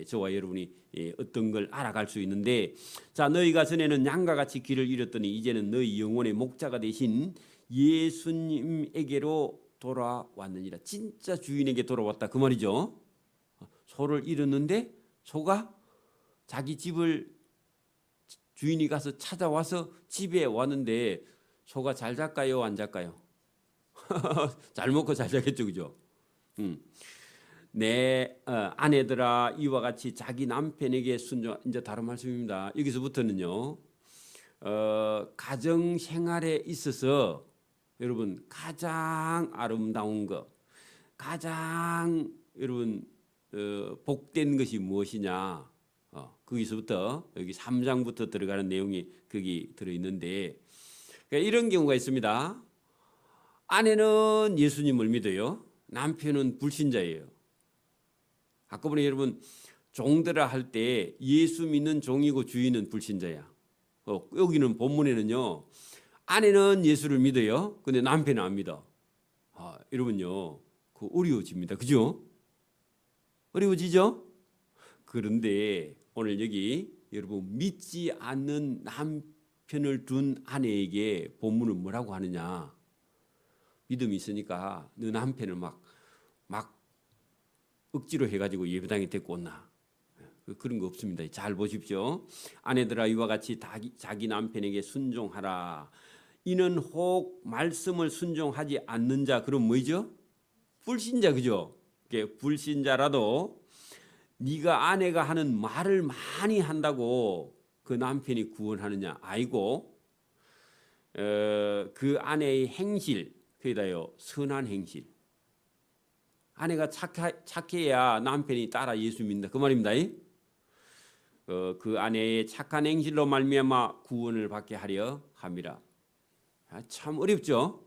Speaker 1: 저와 여러분이 어떤 걸 알아갈 수 있는데, 자, 너희가 전에는 양과 같이 길을 잃었더니 이제는 너희 영혼의 목자가 되신 예수님에게로 돌아왔느니라. 진짜 주인에게 돌아왔다 그 말이죠. 소를 잃었는데 소가 자기 집을 주인이 가서 찾아와서 집에 왔는데 소가 잘 잤까요, 안 잤까요? 잘 먹고 잘 자겠죠, 그죠? 내 아내들아 이와 같이 자기 남편에게 순종. 이제 다른 말씀입니다. 여기서부터는요, 가정 생활에 있어서 여러분 가장 아름다운 것, 가장 여러분 복된 것이 무엇이냐? 거기서부터 여기 3장부터 들어가는 내용이 거기 들어 있는데, 그러니까 이런 경우가 있습니다. 아내는 예수님을 믿어요. 남편은 불신자예요. 한꺼번에 여러분 종들아 할 때 예수 믿는 종이고 주인은 불신자야. 여기는 본문에는요, 아내는 예수를 믿어요. 근데 남편은 안 믿어. 여러분요, 그 어려워집니다. 그죠? 어려워지죠? 그런데 오늘 여기 여러분 믿지 않는 남편을 둔 아내에게 본문은 뭐라고 하느냐? 믿음이 있으니까 너 남편을 막 억지로 해가지고 예배당에 데리고 온나? 그런 거 없습니다. 잘 보십시오. 아내들아 이와 같이 자기 남편에게 순종하라. 이는 혹 말씀을 순종하지 않는 자, 그럼 뭐죠? 불신자, 그죠? 불신자라도 네가 아내가 하는 말을 많이 한다고 그 남편이 구원하느냐? 아니고 그 아내의 행실, 그게다요 선한 행실. 아내가 착해야 남편이 따라 예수 믿는다 그 말입니다. 그 아내의 착한 행실로 말미암아 구원을 받게 하려 함이라. 참 어렵죠.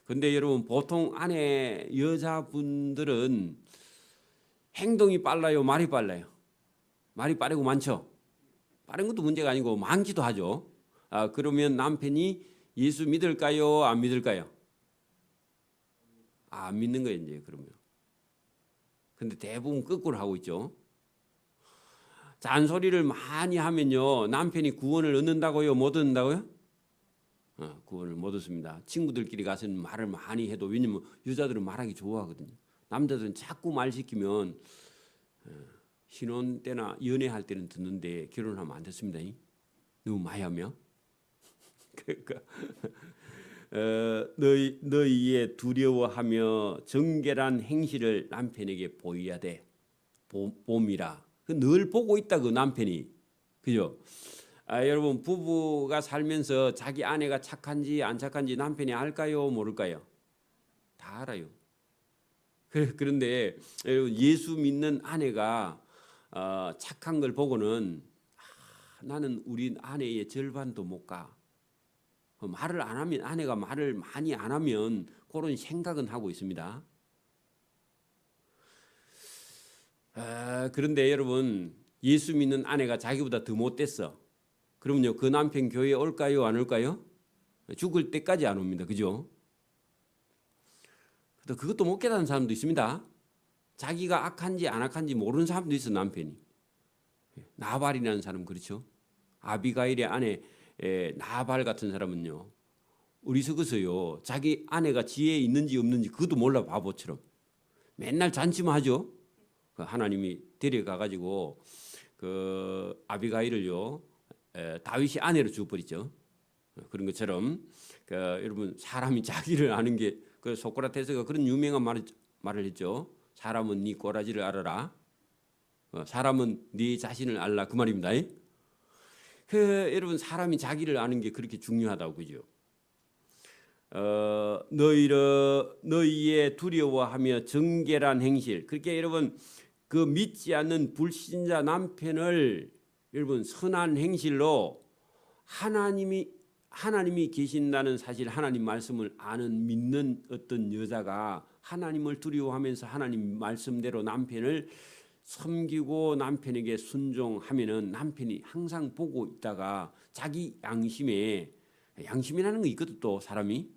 Speaker 1: 근데 여러분 보통 아내 여자분들은 행동이 빨라요, 말이 빨라요? 말이 빠르고 많죠. 빠른 것도 문제가 아니고 많기도 하죠. 그러면 남편이 예수 믿을까요, 안 믿을까요? 안 믿는 거예요 이제. 그러면 근데 대부분 거꾸로 하고 있죠. 잔소리를 많이 하면요 남편이 구원을 얻는다고요, 못 얻는다고요? 구원을 못 얻습니다. 친구들끼리 가서는 말을 많이 해도, 왜냐면 여자들은 말하기 좋아하거든요. 남자들은 자꾸 말 시키면 신혼 때나 연애할 때는 듣는데 결혼하면 안 듣습니다. 너무 많이 하면. 그러니까 너희의 두려워하며 정결한 행실을 남편에게 보여야 돼. 봄이라. 늘 보고 있다 그 남편이. 그죠? 여러분 부부가 살면서 자기 아내가 착한지 안 착한지 남편이 알까요, 모를까요? 다 알아요. 그런데 여러분 예수 믿는 아내가 착한 걸 보고는 나는 우리 아내의 절반도 못 가. 말을 안 하면, 아내가 말을 많이 안 하면 그런 생각은 하고 있습니다. 그런데 여러분 예수 믿는 아내가 자기보다 더 못됐어. 그러면요 그 남편 교회에 올까요, 안 올까요? 죽을 때까지 안 옵니다. 그죠? 그것도 못 깨닫는 사람도 있습니다. 자기가 악한지 안 악한지 모르는 사람도 있어. 남편이 나발이라는 사람, 그렇죠? 아비가일의 아내 나발 같은 사람은요 어리석어서요 자기 아내가 지혜에 있는지 없는지 그것도 몰라. 바보처럼 맨날 잔치만 하죠. 하나님이 데려가 가지고 그 아비가일을요 다윗이 아내로 죽어버리죠. 그런 것처럼 여러분 사람이 자기를 아는 게 그 소크라테스가 그런 유명한 말을 했죠. 사람은 네 꼬라지를 알아라. 사람은 네 자신을 알라 그 말입니다. 여러분 사람이 자기를 아는 게 그렇게 중요하다고 그죠? 너희의 두려워하며 정결한 행실. 그렇게 여러분 그 믿지 않는 불신자 남편을 여러분 선한 행실로 하나님이 계신다는 사실, 하나님 말씀을 아는 믿는 어떤 여자가 하나님을 두려워하면서 하나님 말씀대로 남편을 섬기고 남편에게 순종하면은 남편이 항상 보고 있다가 자기 양심이라는 거 있거든. 또 사람이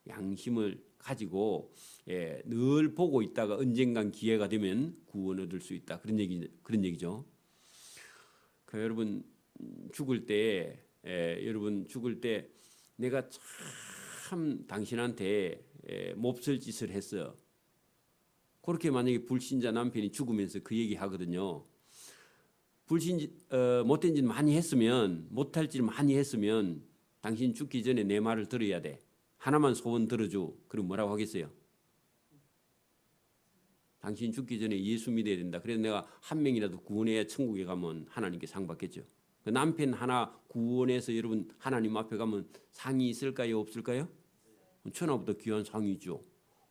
Speaker 1: 양심을 가지고 늘 보고 있다가 언젠간 기회가 되면 구원 얻을 수 있다. 그런 얘기죠. 여러분 죽을 때 여러분 죽을 때 내가 참 당신한테 몹쓸 짓을 했어. 그렇게 만약에 불신자 남편이 죽으면서 그 얘기 하거든요. 못된 짓 많이 했으면, 못할 짓 많이 했으면 당신 죽기 전에 내 말을 들어야 돼. 하나만 소원 들어줘. 그럼 뭐라고 하겠어요? 당신 죽기 전에 예수 믿어야 된다. 그래서 내가 한 명이라도 구원해야 천국에 가면 하나님께 상 받겠죠. 그 남편 하나 구원해서 여러분 하나님 앞에 가면 상이 있을까요? 없을까요? 천하보다 귀한 상이 있죠.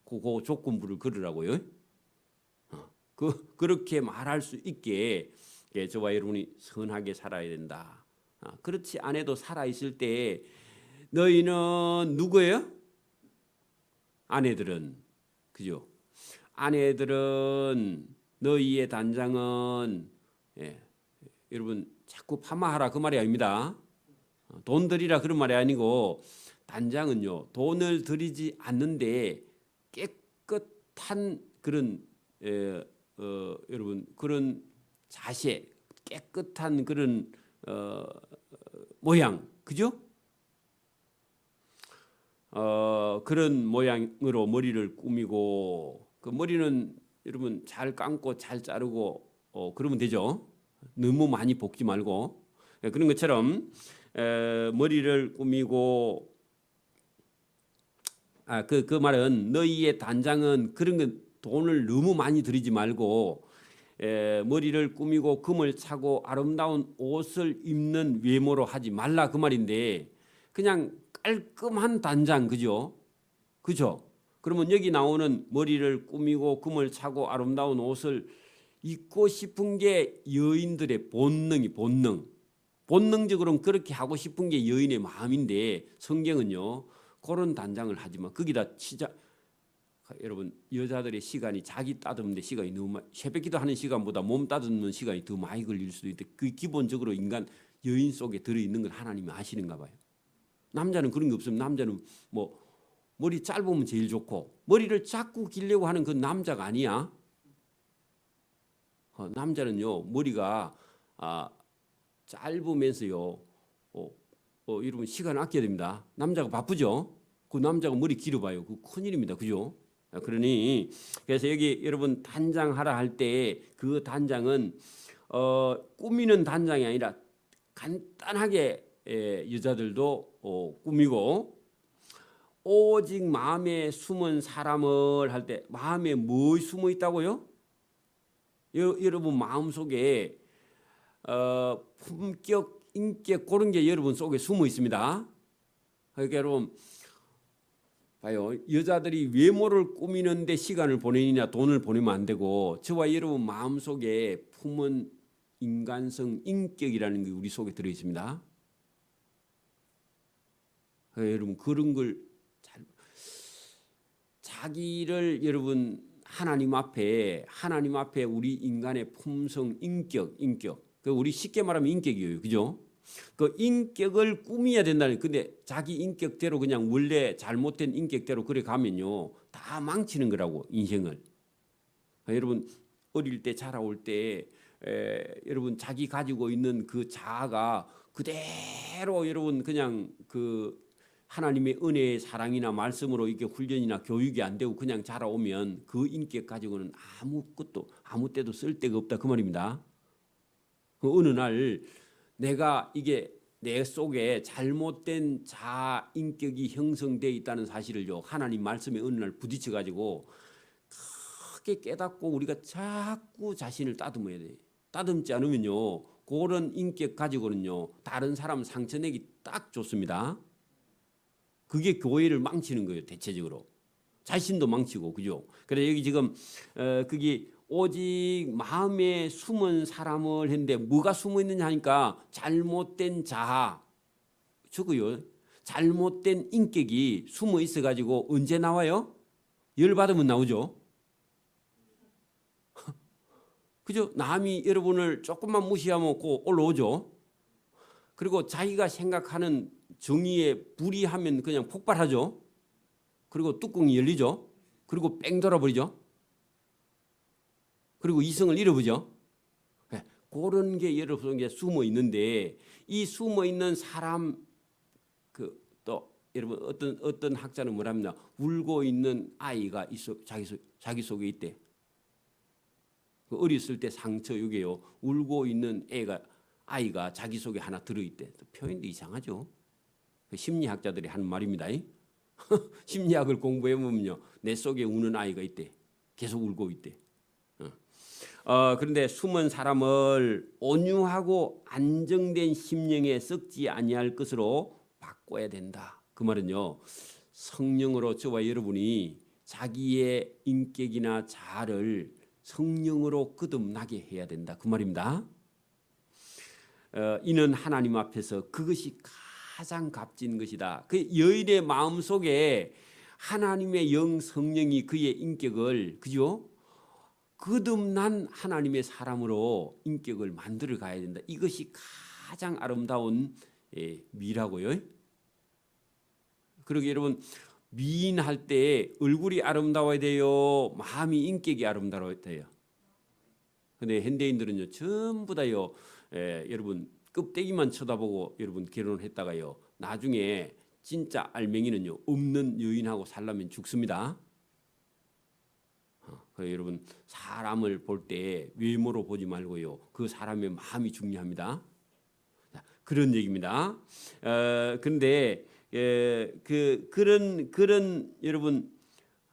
Speaker 1: 그 조건부를 걸으라고요. 그렇게 말할 수 있게 저와 여러분이 선하게 살아야 된다. 그렇지 않아도 살아 있을 때 너희는 누구예요? 아내들은 그죠? 아내들은 너희의 단장은 여러분 자꾸 파마하라 그 말이 아닙니다. 돈 들이라 그런 말이 아니고 단장은요 돈을 들이지 않는데 깨끗한 그런 여러분 그런 자세, 깨끗한 그런 모양, 그죠? 그런 모양으로 머리를 꾸미고 그 머리는 여러분 잘 감고 잘 자르고 그러면 되죠. 너무 많이 볶지 말고 그런 것처럼 머리를 꾸미고 그 말은 너희의 단장은 그런 거 돈을 너무 많이 들이지 말고 머리를 꾸미고 금을 차고 아름다운 옷을 입는 외모로 하지 말라 그 말인데 그냥 깔끔한 단장 그죠? 그죠? 그러면 여기 나오는 머리를 꾸미고 금을 차고 아름다운 옷을 입고 싶은 게 여인들의 본능적으로는 그렇게 하고 싶은 게 여인의 마음인데 성경은요 그런 단장을 하지 마. 거기다 여러분 여자들의 시간이 자기 따듬는 데 시간이 너무 새벽기도 하는 시간보다 몸 따듬는 시간이 더 많이 걸릴 수도 있는데 그 기본적으로 인간 여인 속에 들어있는 걸 하나님이 아시는가 봐요. 남자는 그런 게 없으면 남자는 뭐 머리 짧으면 제일 좋고 머리를 자꾸 기려고 하는 그 남자가 아니야. 남자는요 머리가 짧으면서요 여러분 시간 아껴야 됩니다. 남자가 바쁘죠. 그 남자가 머리 길어봐요. 그 큰일입니다. 그죠? 그러니 그래서 여기 여러분 단장하라 할 때 그 단장은 꾸미는 단장이 아니라 간단하게 여자들도 꾸미고 오직 마음에 숨은 사람을 할 때 마음에 뭐 숨어 있다고요? 여러분 마음속에 품격, 인격 그런 게 여러분 속에 숨어 있습니다. 그러니까 여러분 봐요. 여자들이 외모를 꾸미는데 시간을 보내느냐 돈을 보내면 안 되고 저와 여러분 마음속에 품은 인간성, 인격이라는 게 우리 속에 들어 있습니다. 그러니까 여러분 그런 걸 자기를 여러분 하나님 앞에 우리 인간의 품성, 인격. 그 우리 쉽게 말하면 인격이에요. 그죠? 그 인격을 꾸며야 된다는. 근데 자기 인격대로 그냥 원래 잘못된 인격대로 그래 가면요 다 망치는 거라고 인생을. 여러분 어릴 때 자라올 때 여러분 자기 가지고 있는 그 자아가 그대로 여러분 그냥 그 하나님의 은혜의 사랑이나 말씀으로 이렇게 훈련이나 교육이 안 되고 그냥 자라오면 그 인격 가지고는 아무 때도 쓸 데가 없다 그 말입니다. 어느 날 내가 이게 내 속에 잘못된 자아 인격이 형성되어 있다는 사실을요, 하나님 말씀에 어느 날 부딪혀 가지고 크게 깨닫고 우리가 자꾸 자신을 따듬어야 돼. 따듬지 않으면요, 그런 인격 가지고는요 다른 사람 상처내기 딱 좋습니다. 그게 교회를 망치는 거예요. 대체적으로 자신도 망치고, 그죠? 그래 여기 지금 그게 오직 마음에 숨은 사람을 했는데 뭐가 숨어 있느냐 하니까 잘못된 자아, 저거요, 잘못된 인격이 숨어 있어 가지고 언제 나와요? 열 받으면 나오죠. 그죠? 남이 여러분을 조금만 무시하면 꼭 올라오죠. 그리고 자기가 생각하는 정의에 불이하면 그냥 폭발하죠. 그리고 뚜껑이 열리죠. 그리고 뺑 돌아버리죠. 그리고 이성을 잃어버죠. 네, 그런 게 여러분에게 숨어 있는데, 이 숨어 있는 사람, 또 여러분 어떤 학자는 뭐랍니까? 울고 있는 아이가 자기 속에 있대. 어렸을 때 상처, 이게요, 울고 있는 아이가 자기 속에 하나 들어있대. 표현도 이상하죠. 심리학자들이 하는 말입니다. 심리학을 공부해 보면요, 내 속에 우는 아이가 있대. 계속 울고 있대. 그런데 숨은 사람을 온유하고 안정된 심령에 썩지 아니할 것으로 바꿔야 된다. 그 말은요, 성령으로 저와 여러분이 자기의 인격이나 자아를 성령으로 거듭나게 해야 된다. 그 말입니다. 이는 하나님 앞에서 그것이 가장 값진 것이다. 그 여인의 마음 속에 하나님의 영 성령이 그의 인격을, 그죠? 거듭난 하나님의 사람으로 인격을 만들어 가야 된다. 이것이 가장 아름다운 미라고요. 그러게 여러분, 미인할 때 얼굴이 아름다워야 돼요? 마음이, 인격이 아름다워야 돼요? 근데 현대인들은요, 전부 다요, 여러분 껍데기만 쳐다보고 여러분 결혼했다가요, 나중에 진짜 알맹이는요 없는 여인하고 살려면 죽습니다. 그래서 여러분, 사람을 볼 때 외모로 보지 말고요, 그 사람의 마음이 중요합니다. 그런 얘기입니다. 그런데 그런 여러분,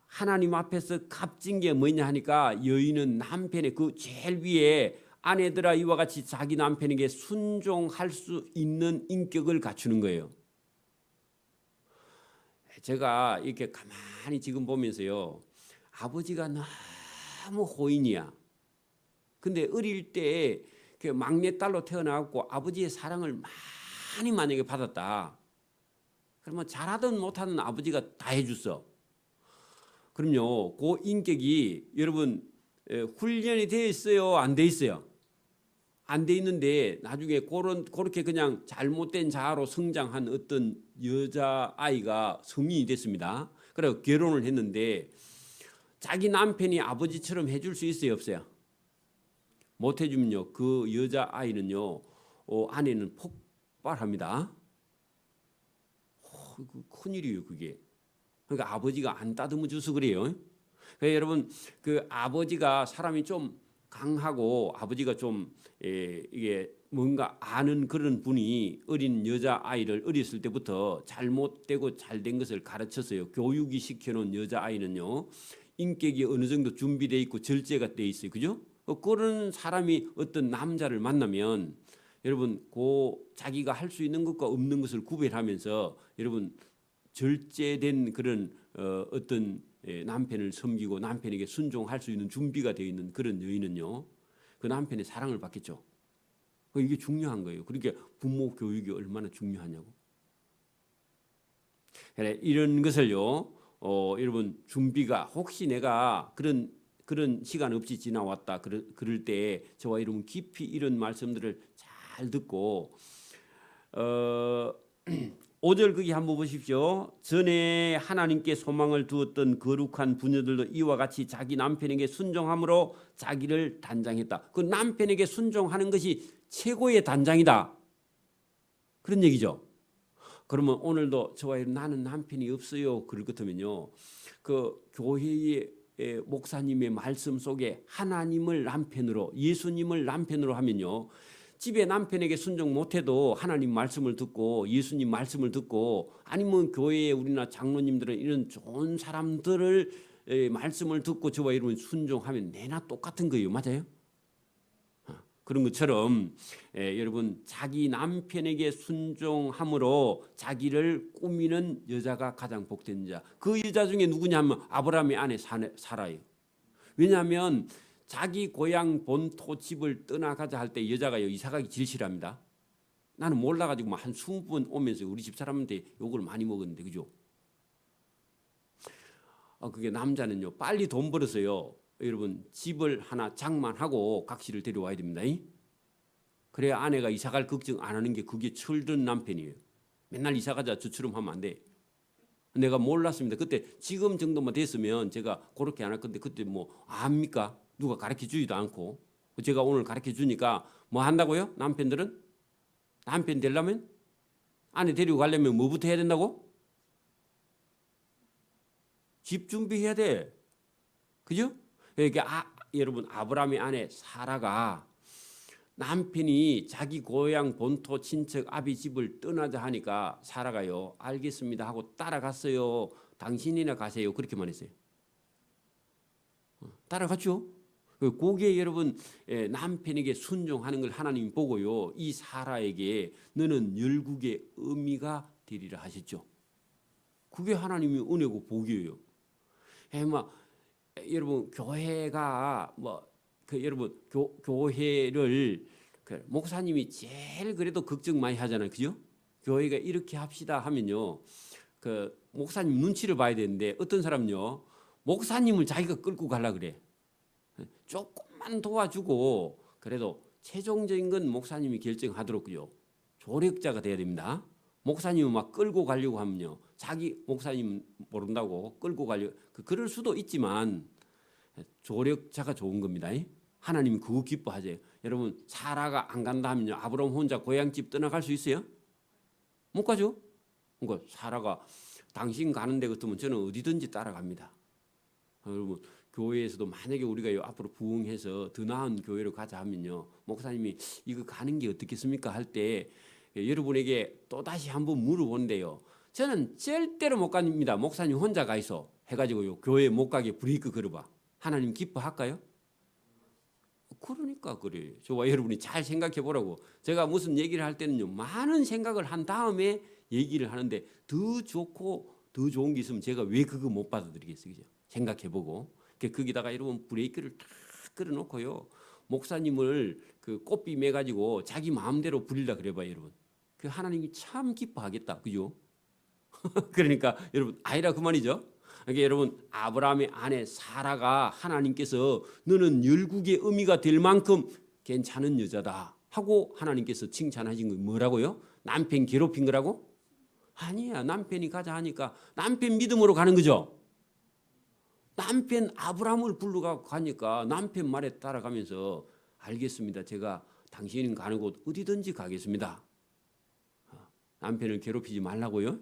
Speaker 1: 하나님 앞에서 값진 게 뭐냐 하니까, 여인은 남편의 그 제일 위에 아내들아 이와 같이 자기 남편에게 순종할 수 있는 인격을 갖추는 거예요. 제가 이렇게 가만히 지금 보면서요, 아버지가 너무 호인이야. 근데 어릴 때 막내딸로 태어나고 아버지의 사랑을 많이 만약에 받았다. 그러면 잘하든 못하든 아버지가 다 해줬어. 그럼요, 그 인격이 여러분 훈련이 되어 있어요? 안 돼 있어요? 안 돼 있는데 나중에 그렇게 그냥 잘못된 자아로 성장한 어떤 여자아이가 성인이 됐습니다. 그래서 결혼을 했는데 자기 남편이 아버지처럼 해줄 수 있어요, 없어요? 못 해주면요, 그 여자아이는요, 아내는 폭발합니다. 큰일이에요, 그게. 그러니까 아버지가 안 따듬어 줘서 그래요. 그러니까 여러분, 그 아버지가 사람이 좀 강하고 아버지가 좀 이게 뭔가 아는 그런 분이 어린 여자 아이를 어렸을 때부터 잘못되고 잘된 것을 가르쳤어요. 교육이 시켜놓은 여자 아이는요, 인격이 어느 정도 준비돼 있고 절제가 돼 있어요, 그죠? 그런 사람이 어떤 남자를 만나면 여러분, 자기가 할 수 있는 것과 없는 것을 구별하면서 여러분 절제된 그런 어떤 남편을 섬기고 남편에게 순종할 수 있는 준비가 되어 있는 그런 여인은요, 그 남편의 사랑을 받겠죠. 이게 중요한 거예요. 그러니까 부모 교육이 얼마나 중요하냐고. 그래, 이런 것을요, 여러분 준비가, 혹시 내가 그런 시간 없이 지나왔다 그럴 때 저와 여러분 깊이 이런 말씀들을 잘 듣고 5절 거기 한번 보십시오. 전에 하나님께 소망을 두었던 거룩한 부녀들도 이와 같이 자기 남편에게 순종함으로 자기를 단장했다. 그 남편에게 순종하는 것이 최고의 단장이다, 그런 얘기죠. 그러면 오늘도 저와 나는 남편이 없어요, 그럴 것 같으면요, 그 교회의 목사님의 말씀 속에 하나님을 남편으로, 예수님을 남편으로 하면요, 집에 남편에게 순종 못해도 하나님 말씀을 듣고 예수님 말씀을 듣고 아니면 교회에 우리나 장로님들은 이런 좋은 사람들을 말씀을 듣고 저와 여러분 순종하면 내나 똑같은 거예요. 맞아요? 그런 것처럼 여러분 자기 남편에게 순종함으로 자기를 꾸미는 여자가 가장 복된 자. 그 여자 중에 누구냐면 아브라함의 아내 사라예요. 왜냐하면 자기 고향 본토 집을 떠나가자 할 때 여자가 이사가기 제일 싫어합니다. 나는 몰라가지고 한 20번 오면서 우리 집 사람한테 욕을 많이 먹었는데 그죠? 그게 남자는요 빨리 돈 벌어서요 여러분 집을 하나 장만하고 각시를 데려와야 됩니다. 그래야 아내가 이사갈 걱정 안 하는 게 그게 철든 남편이에요. 맨날 이사가자 저처럼 하면 안 돼. 내가 몰랐습니다. 그때 지금 정도만 됐으면 제가 그렇게 안 할 건데 그때 뭐 압니까? 누가 가르쳐 주지도 않고 제가 오늘 가르쳐 주니까 뭐 한다고요? 남편들은? 남편 되려면? 아내 데리고 가려면 뭐부터 해야 된다고? 집 준비해야 돼. 그죠? 그러니까 여러분 아브라함의 아내 사라가 남편이 자기 고향 본토 친척 아비 집을 떠나자 하니까 사라가요 알겠습니다 하고 따라갔어요. 당신이나 가세요 그렇게만 했어요. 따라갔죠. 거기에 여러분 남편에게 순종하는 걸 하나님 보고요 이 사라에게 너는 열국의 의미가 되리라 하셨죠. 그게 하나님의 은혜고 복이에요. 여러분 교회가 여러분 교회를 목사님이 제일 그래도 걱정 많이 하잖아요. 그죠? 교회가 이렇게 합시다 하면요. 목사님 눈치를 봐야 되는데 어떤 사람은요. 목사님을 자기가 끌고 가려 그래. 조금만 도와주고 그래도 최종적인 건 목사님이 결정하도록요. 조력자가 돼야 됩니다. 목사님을 막 끌고 가려고 하면요. 자기 목사님 모른다고 끌고 가려고 그럴 수도 있지만 조력자가 좋은 겁니다. 하나님이 그거 기뻐하세요. 여러분 사라가 안 간다 하면요. 아브라함 혼자 고향집 떠나갈 수 있어요? 못 가죠. 그러니까 사라가 당신 가는 데 같으면 저는 어디든지 따라갑니다. 여러분 교회에서도 만약에 우리가 앞으로 부흥해서 더 나은 교회로 가자 하면요. 목사님이 이거 가는 게 어떻겠습니까? 할 때 여러분에게 또다시 한번 물어본대요. 저는 절대로 못 갑니다. 목사님 혼자 가 있어. 해가지고요. 교회 못 가게 브레이크 걸어봐. 하나님 기뻐할까요? 그러니까 그래요. 저와 여러분이 잘 생각해 보라고. 제가 무슨 얘기를 할 때는요. 많은 생각을 한 다음에 얘기를 하는데 더 좋고 더 좋은 게 있으면 제가 왜 그거 못 받아들이겠어요. 그죠? 생각해 보고. 거기다가 여러분 브레이크를 탁 끌어놓고요. 목사님을 그 꽃비 매가지고 자기 마음대로 부리려 그래봐요. 여러분. 그 하나님이 참 기뻐하겠다. 그죠? 그러니까 여러분 아니라 그 말이죠. 그러니까 여러분 아브라함의 아내 사라가 하나님께서 너는 열국의 의미가 될 만큼 괜찮은 여자다 하고 하나님께서 칭찬하신 거 뭐라고요? 남편 괴롭힌 거라고? 아니야. 남편이 가자 하니까 남편 믿음으로 가는 거죠. 남편 아브라함을 불러가 가니까 남편 말에 따라가면서 알겠습니다. 제가 당신이 가는 곳 어디든지 가겠습니다. 남편을 괴롭히지 말라고요?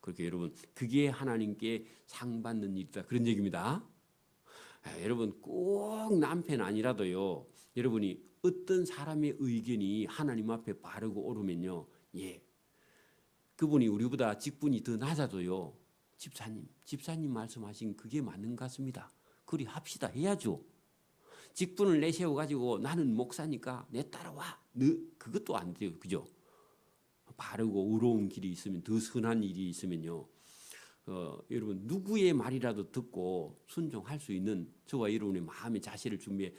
Speaker 1: 그렇게 여러분 그게 하나님께 상 받는 일이다 그런 얘기입니다. 여러분 꼭 남편 아니라도요. 여러분이 어떤 사람의 의견이 하나님 앞에 바르고 옳으면요. 그분이 우리보다 직분이 더 낮아도요. 집사님 말씀하신 그게 맞는 것 같습니다. 그리 합시다 해야죠. 직분을 내세워 가지고 나는 목사니까 내 따라와. 그것도 안 돼요. 그죠? 바르고 의로운 길이 있으면 더 선한 일이 있으면요. 여러분 누구의 말이라도 듣고 순종할 수 있는 저와 여러분의 마음의 자세를 준비해.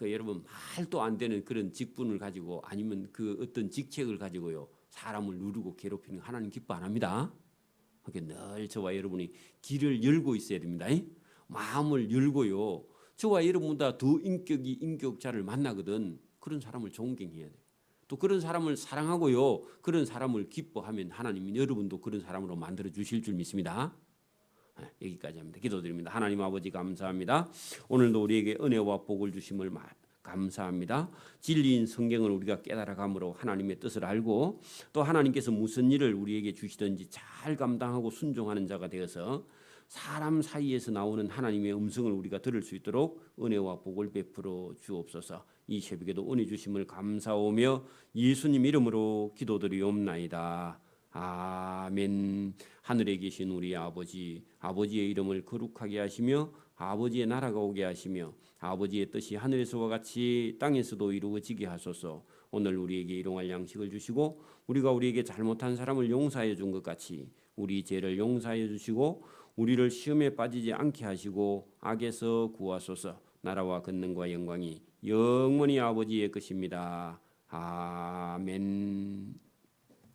Speaker 1: 여러분 말도 안 되는 그런 직분을 가지고 아니면 그 어떤 직책을 가지고요 사람을 누르고 괴롭히는 거 하나님 기뻐 안 합니다. 그러니까 늘 저와 여러분이 길을 열고 있어야 됩니다. 마음을 열고요. 저와 여러분보다 더 인격자를 만나거든. 그런 사람을 존경해야 돼. 또 그런 사람을 사랑하고요. 그런 사람을 기뻐하면 하나님이 여러분도 그런 사람으로 만들어 주실 줄 믿습니다. 여기까지 합니다. 기도드립니다. 하나님 아버지 감사합니다. 오늘도 우리에게 은혜와 복을 주심을 감사합니다. 진리인 성경을 우리가 깨달아감으로 하나님의 뜻을 알고 또 하나님께서 무슨 일을 우리에게 주시든지 잘 감당하고 순종하는 자가 되어서 사람 사이에서 나오는 하나님의 음성을 우리가 들을 수 있도록 은혜와 복을 베풀어 주옵소서. 이 새벽에도 은혜 주심을 감사하며 예수님 이름으로 기도드리옵나이다. 아멘. 하늘에 계신 우리 아버지, 아버지의 이름을 거룩하게 하시며 아버지의 나라가 오게 하시며 아버지의 뜻이 하늘에서와 같이 땅에서도 이루어지게 하소서. 오늘 우리에게 일용할 양식을 주시고 우리가 우리에게 잘못한 사람을 용서해 준 것 같이 우리 죄를 용서해 주시고 우리를 시험에 빠지지 않게 하시고 악에서 구하소서. 나라와 권능과 영광이 영원히 아버지의 것입니다. 아멘.